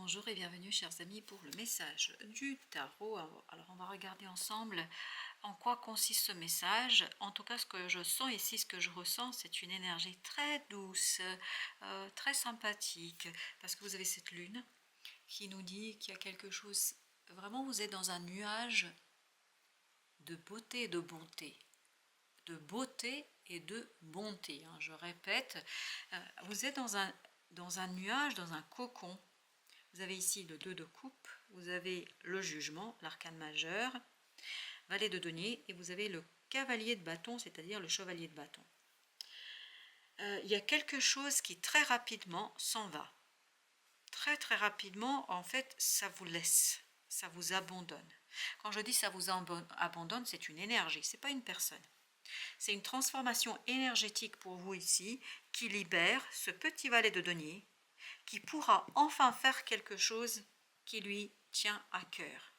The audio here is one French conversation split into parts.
Bonjour et bienvenue chers amis pour le message du tarot. Alors on va regarder ensemble en quoi consiste ce message. En tout cas ce que je sens ici, ce que je ressens, c'est une énergie très douce, très sympathique. Parce que vous avez cette lune qui nous dit qu'il y a quelque chose, vraiment vous êtes dans un nuage de beauté et de bonté. De beauté et de bonté, hein. Je répète, vous êtes dans un nuage, dans un cocon. Vous avez ici le 2 de coupe, vous avez le jugement, l'arcane majeur, valet de denier, et vous avez le cavalier de bâton, c'est-à-dire le chevalier de bâton. Il y a quelque chose qui très rapidement s'en va. Très très rapidement, en fait, ça vous laisse, ça vous abandonne. Quand je dis ça vous abandonne, c'est une énergie, c'est pas une personne. C'est une transformation énergétique pour vous ici, qui libère ce petit valet de denier, qui pourra enfin faire quelque chose qui lui tient à cœur.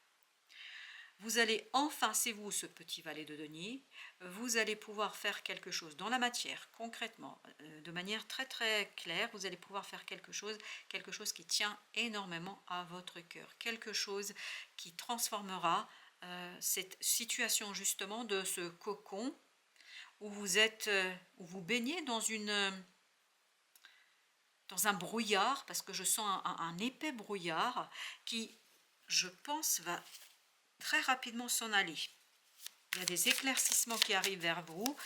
Vous allez enfin, c'est vous ce petit valet de denier, vous allez pouvoir faire quelque chose dans la matière, concrètement, de manière très très claire, vous allez pouvoir faire quelque chose qui tient énormément à votre cœur, quelque chose qui transformera cette situation justement de ce cocon où vous êtes, où vous baignez dans un brouillard, parce que je sens un épais brouillard qui, je pense, va très rapidement s'en aller. Il y a des éclaircissements qui arrivent vers vous.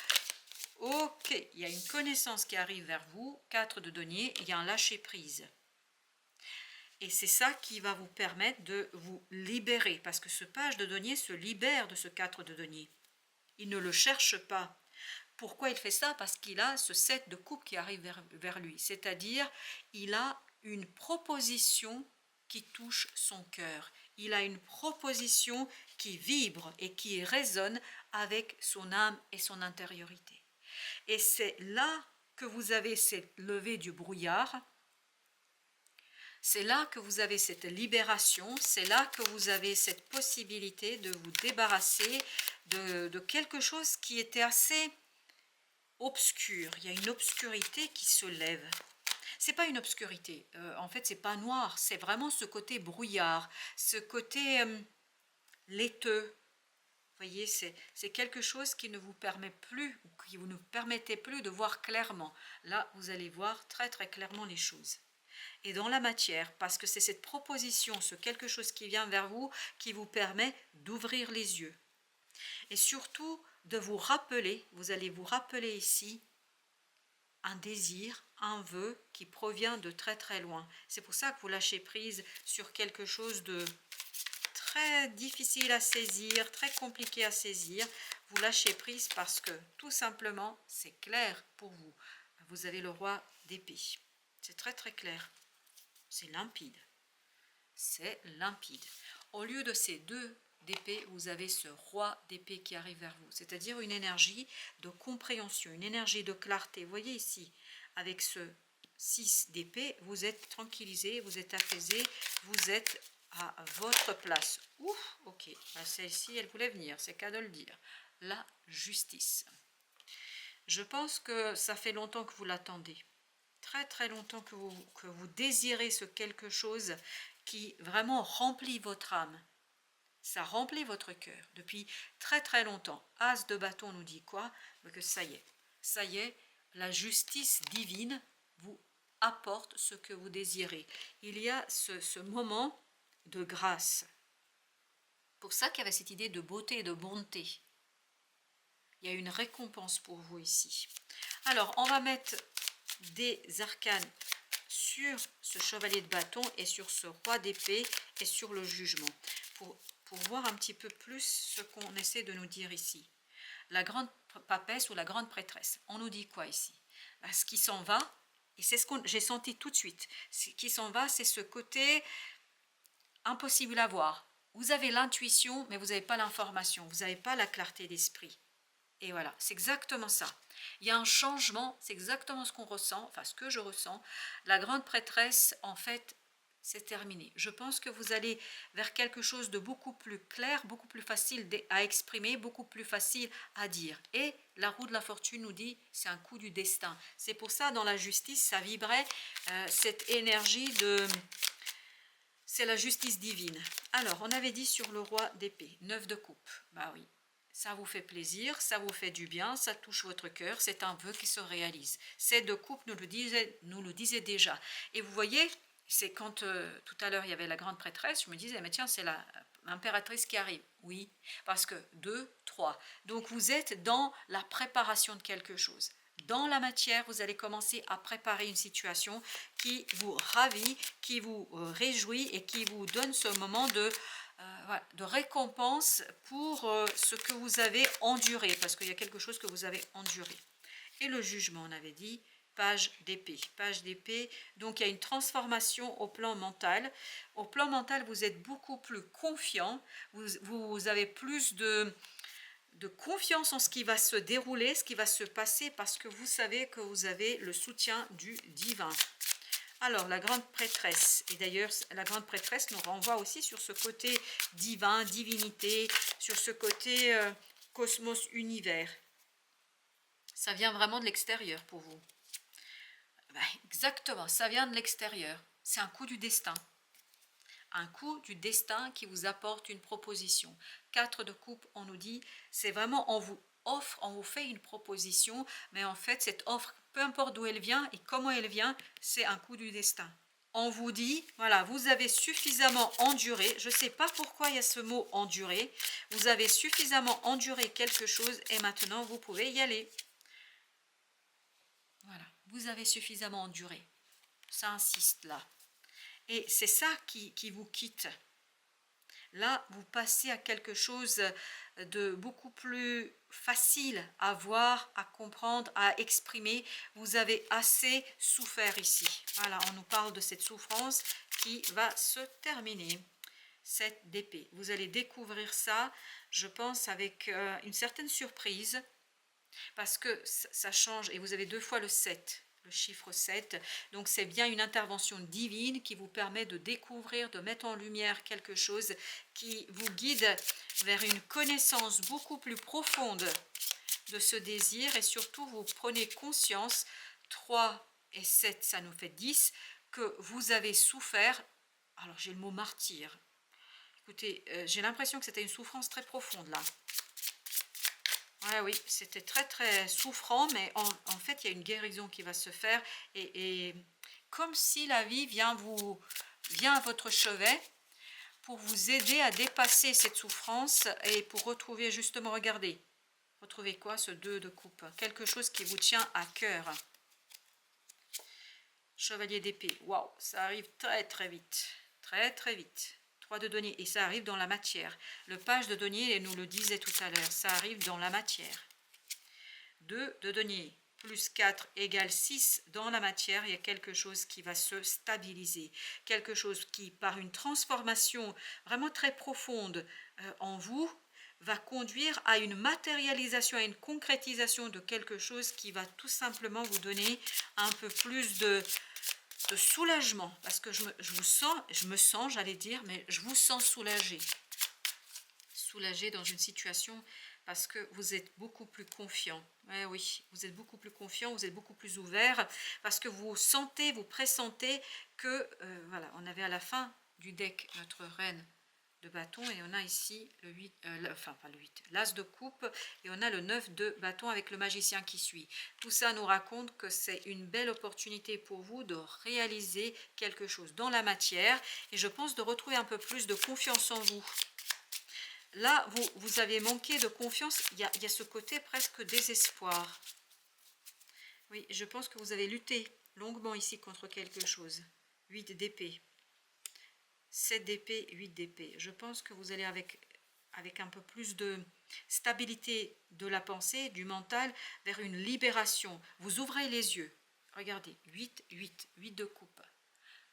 Ok, il y a une connaissance qui arrive vers vous. 4 de denier, il y a un lâcher-prise. Et c'est ça qui va vous permettre de vous libérer, parce que ce page de denier se libère de ce 4 de denier. Il ne le cherche pas. Pourquoi il fait ça? Parce qu'il a ce 7 de coupe qui arrive vers lui. C'est-à-dire, il a une proposition qui touche son cœur. Il a une proposition qui vibre et qui résonne avec son âme et son intériorité. Et c'est là que vous avez cette levée du brouillard. C'est là que vous avez cette libération, c'est là que vous avez cette possibilité de vous débarrasser de quelque chose qui était assez obscur. Il y a une obscurité qui se lève. C'est pas une obscurité, en fait c'est pas noir, c'est vraiment ce côté brouillard, ce côté laiteux. Vous voyez, c'est quelque chose qui ne vous permet plus, ou qui vous ne permettez plus de voir clairement. Là, vous allez voir très très clairement les choses. Et dans la matière, parce que c'est cette proposition, ce quelque chose qui vient vers vous, qui vous permet d'ouvrir les yeux. Et surtout, de vous rappeler, vous allez vous rappeler ici, un désir, un vœu qui provient de très très loin. C'est pour ça que vous lâchez prise sur quelque chose de très difficile à saisir, très compliqué à saisir. Vous lâchez prise parce que tout simplement, c'est clair pour vous. Vous avez le roi d'épée. C'est très très clair. C'est limpide. C'est limpide. Au lieu de ces deux d'épée, vous avez ce roi d'épée qui arrive vers vous, c'est-à-dire une énergie de compréhension, une énergie de clarté. Vous voyez ici, avec ce 6 d'épée, vous êtes tranquillisé, vous êtes apaisé, vous êtes à votre place. Ouf, ok, celle-ci, elle voulait venir, c'est qu'à de le dire. La justice. Je pense que ça fait longtemps que vous l'attendez. Très très longtemps que vous désirez ce quelque chose qui vraiment remplit votre âme. Ça remplit votre cœur depuis très très longtemps. As de bâton nous dit quoi? Que ça y est, la justice divine vous apporte ce que vous désirez. Il y a ce moment de grâce. Pour ça qu'il y avait cette idée de beauté et de bonté. Il y a une récompense pour vous ici. Alors, on va mettre des arcanes sur ce chevalier de bâton et sur ce roi d'épée et sur le jugement. Pour voir un petit peu plus ce qu'on essaie de nous dire ici. La grande papesse ou la grande prêtresse, on nous dit quoi ici? Ce qui s'en va, et c'est ce que j'ai senti tout de suite, ce qui s'en va, c'est ce côté impossible à voir. Vous avez l'intuition, mais vous n'avez pas l'information, vous n'avez pas la clarté d'esprit. Et voilà, c'est exactement ça. Il y a un changement, c'est exactement ce qu'on ressent, enfin ce que je ressens. La grande prêtresse, en fait, c'est terminé. Je pense que vous allez vers quelque chose de beaucoup plus clair, beaucoup plus facile à exprimer, beaucoup plus facile à dire. Et la roue de la fortune nous dit, c'est un coup du destin. C'est pour ça, dans la justice, ça vibrait cette énergie c'est la justice divine. Alors, on avait dit sur le roi d'épée, 9 de coupe. Bah oui, ça vous fait plaisir, ça vous fait du bien, ça touche votre cœur, c'est un vœu qui se réalise. Ces deux coupes nous le disaient déjà. Et vous voyez, c'est quand tout à l'heure il y avait la grande prêtresse, je me disais, mais tiens, c'est l'impératrice qui arrive. Oui, parce que 2, 3. Donc vous êtes dans la préparation de quelque chose. Dans la matière, vous allez commencer à préparer une situation qui vous ravit, qui vous réjouit et qui vous donne ce moment voilà, de récompense pour ce que vous avez enduré, parce qu'il y a quelque chose que vous avez enduré. Et le jugement, on avait dit, page d'épée. Page d'épée, donc il y a une transformation au plan mental. Au plan mental, vous êtes beaucoup plus confiant, vous avez plus de confiance en ce qui va se dérouler, ce qui va se passer, parce que vous savez que vous avez le soutien du divin. Alors, la grande prêtresse, et d'ailleurs, la grande prêtresse nous renvoie aussi sur ce côté divin, divinité, sur ce côté cosmos, univers. Ça vient vraiment de l'extérieur pour vous. Ben, exactement, ça vient de l'extérieur. C'est un coup du destin. Un coup du destin qui vous apporte une proposition. 4 de coupe, on nous dit, c'est vraiment, on vous offre, on vous fait une proposition, mais en fait, cette offre, peu importe d'où elle vient et comment elle vient, c'est un coup du destin. On vous dit, voilà, vous avez suffisamment enduré, je ne sais pas pourquoi il y a ce mot enduré, vous avez suffisamment enduré quelque chose et maintenant vous pouvez y aller. Voilà, vous avez suffisamment enduré. Ça insiste là. Et c'est ça qui vous quitte. Là, vous passez à quelque chose de beaucoup plus facile à voir, à comprendre, à exprimer. Vous avez assez souffert ici. Voilà, on nous parle de cette souffrance qui va se terminer. 7 d'épée. Vous allez découvrir ça, je pense, avec une certaine surprise, parce que ça change, et vous avez 2 fois le 7. Le chiffre 7, donc c'est bien une intervention divine qui vous permet de découvrir, de mettre en lumière quelque chose qui vous guide vers une connaissance beaucoup plus profonde de ce désir, et surtout vous prenez conscience, 3 et 7 ça nous fait 10, que vous avez souffert, alors j'ai le mot martyr, écoutez, j'ai l'impression que c'était une souffrance très profonde là. Ouais, oui, c'était très très souffrant, mais en fait, il y a une guérison qui va se faire. Et comme si la vie vient à votre chevet pour vous aider à dépasser cette souffrance et pour retrouver justement, regardez, retrouvez quoi, ce 2 de coupe? Quelque chose qui vous tient à cœur. Chevalier d'épée, waouh, ça arrive très très vite, très très vite. 3 de denier, et ça arrive dans la matière. Le page de denier nous le disait tout à l'heure, ça arrive dans la matière. 2 de denier plus 4 égale 6 dans la matière, il y a quelque chose qui va se stabiliser, quelque chose qui, par une transformation vraiment très profonde en vous, va conduire à une matérialisation, à une concrétisation de quelque chose qui va tout simplement vous donner un peu plus de soulagement, parce que je me sens, j'allais dire, mais je vous sens soulagé. Soulagé dans une situation parce que vous êtes beaucoup plus confiant. Oui, vous êtes beaucoup plus confiant, vous êtes beaucoup plus ouvert, parce que vous sentez, vous pressentez que, voilà, on avait à la fin du deck notre reine de bâton, et on a ici le 8, enfin pas le 8, l'as de coupe, et on a le 9 de bâton avec le magicien qui suit. Tout ça nous raconte que c'est une belle opportunité pour vous de réaliser quelque chose dans la matière, et je pense de retrouver un peu plus de confiance en vous. Là, vous avez manqué de confiance, il y a ce côté presque désespoir. Oui, je pense que vous avez lutté longuement ici contre quelque chose. 8 d'épée. 7 d'épée, 8 d'épée. Je pense que vous allez avec un peu plus de stabilité de la pensée, du mental, vers une libération. Vous ouvrez les yeux. Regardez, 8, 8, 8 de coupe.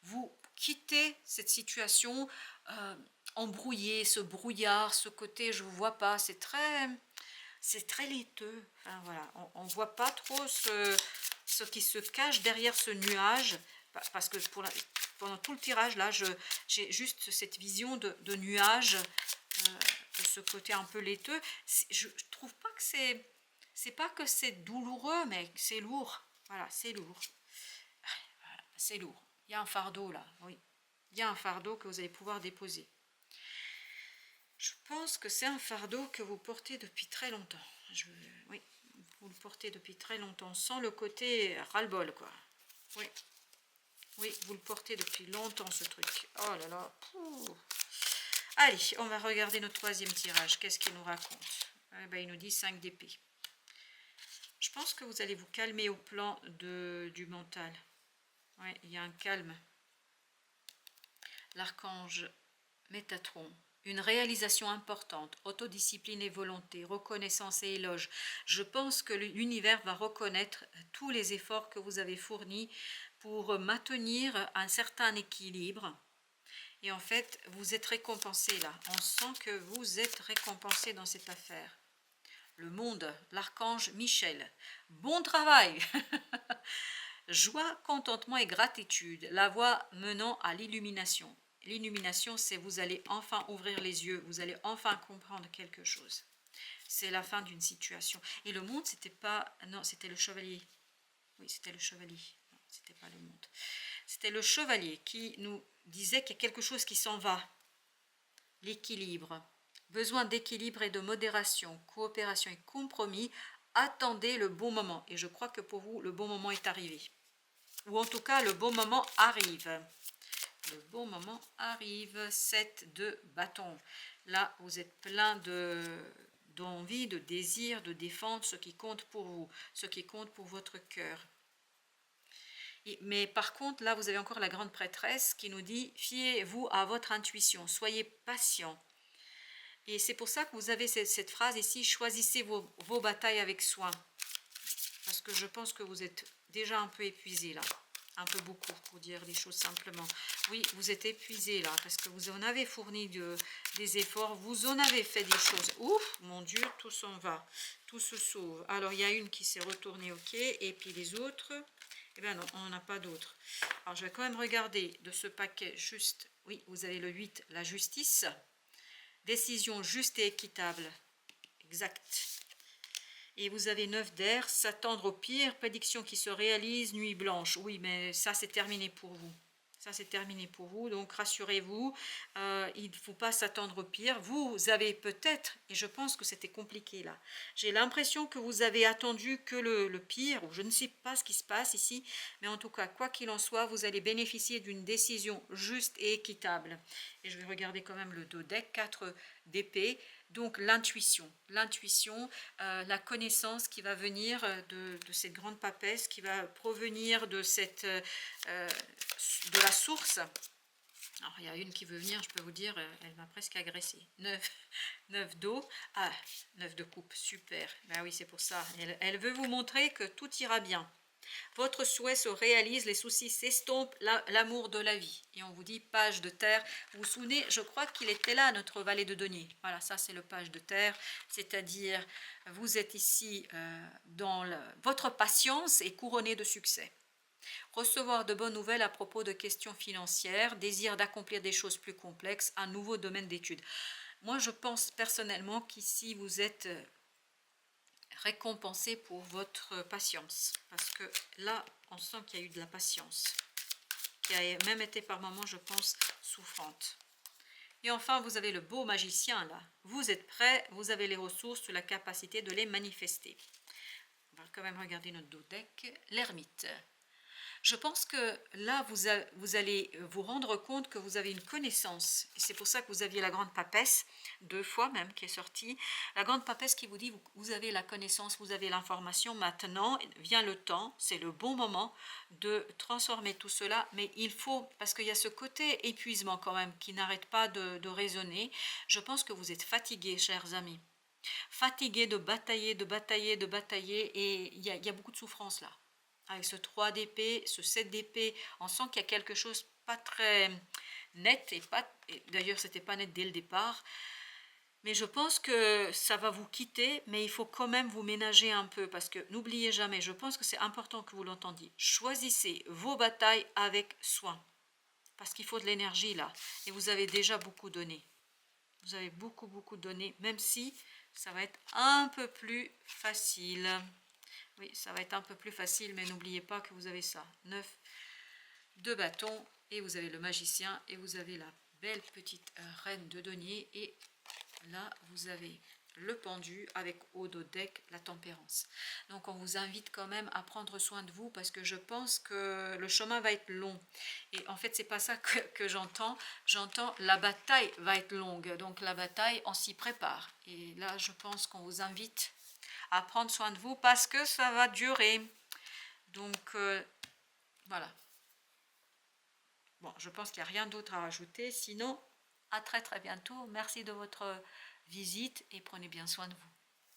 Vous quittez cette situation embrouillée, ce brouillard, ce côté je ne vous vois pas, c'est très laiteux. Enfin, voilà, on ne voit pas trop ce qui se cache derrière ce nuage, parce que pendant tout le tirage là, j'ai juste cette vision de nuage, de ce côté un peu laiteux. Je trouve pas que c'est pas que c'est douloureux, mais c'est lourd. Voilà, c'est lourd. Voilà, c'est lourd. Il y a un fardeau là, oui. Il y a un fardeau que vous allez pouvoir déposer. Je pense que c'est un fardeau que vous portez depuis très longtemps. Oui, vous le portez depuis très longtemps, sans le côté ras-le-bol, quoi. Oui, oui, vous le portez depuis longtemps, ce truc. Oh là là. Pouh. Allez, on va regarder notre troisième tirage. Qu'est-ce qu'il nous raconte? Eh ben, il nous dit 5 d'épée. Je pense que vous allez vous calmer au plan du mental. Oui, il y a un calme. L'archange Métatron. Une réalisation importante, autodiscipline et volonté, reconnaissance et éloge. Je pense que l'univers va reconnaître tous les efforts que vous avez fournis pour maintenir un certain équilibre. Et en fait, vous êtes récompensé là. On sent que vous êtes récompensé dans cette affaire. Le monde, l'archange Michel. Bon travail. Joie, contentement et gratitude, la voie menant à l'illumination. L'illumination, c'est vous allez enfin ouvrir les yeux, vous allez enfin comprendre quelque chose. C'est la fin d'une situation. Et le monde, c'était pas... Non, c'était le chevalier. Oui, c'était le chevalier. Non, c'était pas le monde. C'était le chevalier qui nous disait qu'il y a quelque chose qui s'en va. L'équilibre. Besoin d'équilibre et de modération, coopération et compromis. Attendez le bon moment. Et je crois que pour vous, le bon moment est arrivé. Ou en tout cas, le bon moment arrive. Le bon moment arrive. 7 de bâton. Là, vous êtes plein d'envie, de désir, de défendre ce qui compte pour vous, ce qui compte pour votre cœur. Mais par contre, là, vous avez encore la grande prêtresse qui nous dit, fiez-vous à votre intuition, soyez patient. Et c'est pour ça que vous avez cette phrase ici, choisissez vos batailles avec soin. Parce que je pense que vous êtes déjà un peu épuisé là. Un peu beaucoup, pour dire les choses simplement. Oui, vous êtes épuisé là, parce que vous en avez fourni des efforts, vous en avez fait des choses. Ouf, mon Dieu, tout s'en va, tout se sauve. Alors, il y a une qui s'est retournée, ok, et puis les autres, eh bien non, on n'en a pas d'autres. Alors, je vais quand même regarder de ce paquet juste, oui, vous avez le 8, la justice. Décision juste et équitable, exact. Et vous avez 9 d'air, s'attendre au pire, prédiction qui se réalise, nuit blanche. Oui, mais ça c'est terminé pour vous. Ça c'est terminé pour vous, donc rassurez-vous, il ne faut pas s'attendre au pire. Vous avez peut-être, et je pense que c'était compliqué là, j'ai l'impression que vous avez attendu que le pire, ou je ne sais pas ce qui se passe ici, mais en tout cas, quoi qu'il en soit, vous allez bénéficier d'une décision juste et équitable. Et je vais regarder quand même le dos deck, 4 d'épée. Donc l'intuition, la connaissance qui va venir de cette grande papesse, qui va provenir de la source. Alors il y a une qui veut venir, je peux vous dire, elle m'a presque agressée. 9 d'eau, 9 de coupe, super. Ben oui, c'est pour ça. Elle veut vous montrer que tout ira bien. Votre souhait se réalise, les soucis s'estompent, l'amour de la vie. Et on vous dit page de terre. Vous vous souvenez, je crois qu'il était là, notre valet de denier. Voilà, ça c'est le page de terre. C'est-à-dire, vous êtes ici dans votre patience est couronnée de succès. Recevoir de bonnes nouvelles à propos de questions financières, désir d'accomplir des choses plus complexes, un nouveau domaine d'études. Moi, je pense personnellement qu'ici, vous êtes récompensé pour votre patience, parce que là on sent qu'il y a eu de la patience qui a même été par moments, je pense, souffrante. Et enfin, vous avez le beau magicien là, vous êtes prêt, vous avez les ressources, la capacité de les manifester. On va quand même regarder notre dos deck, l'ermite. Je pense que là, vous allez vous rendre compte que vous avez une connaissance. Et c'est pour ça que vous aviez la grande papesse, 2 fois même, qui est sortie. La grande papesse qui vous dit, vous avez la connaissance, vous avez l'information. Maintenant, vient le temps, c'est le bon moment de transformer tout cela. Mais il faut, parce qu'il y a ce côté épuisement quand même, qui n'arrête pas de résonner. Je pense que vous êtes fatigués, chers amis. Fatigués de batailler, de batailler, de batailler. Et il y a beaucoup de souffrance là. Avec ce 3 d'épée, ce 7 d'épée, on sent qu'il y a quelque chose pas très net, et d'ailleurs c'était pas net dès le départ, mais je pense que ça va vous quitter, mais il faut quand même vous ménager un peu, parce que n'oubliez jamais, je pense que c'est important que vous l'entendiez, choisissez vos batailles avec soin, parce qu'il faut de l'énergie là, et vous avez déjà beaucoup donné, vous avez beaucoup donné, même si ça va être un peu plus facile. Oui, ça va être un peu plus facile, mais n'oubliez pas que vous avez ça. 9 de bâton Et vous avez le magicien et vous avez la belle petite reine de denier. Et là, vous avez le pendu avec au dos deck la tempérance. Donc on vous invite quand même à prendre soin de vous parce que je pense que le chemin va être long. Et en fait, c'est pas ça que j'entends. J'entends la bataille va être longue. Donc la bataille, on s'y prépare. Et là, je pense qu'on vous invite à prendre soin de vous parce que ça va durer. Donc voilà. Bon, je pense qu'il n'y a rien d'autre à rajouter. Sinon, à très très bientôt. Merci de votre visite et prenez bien soin de vous.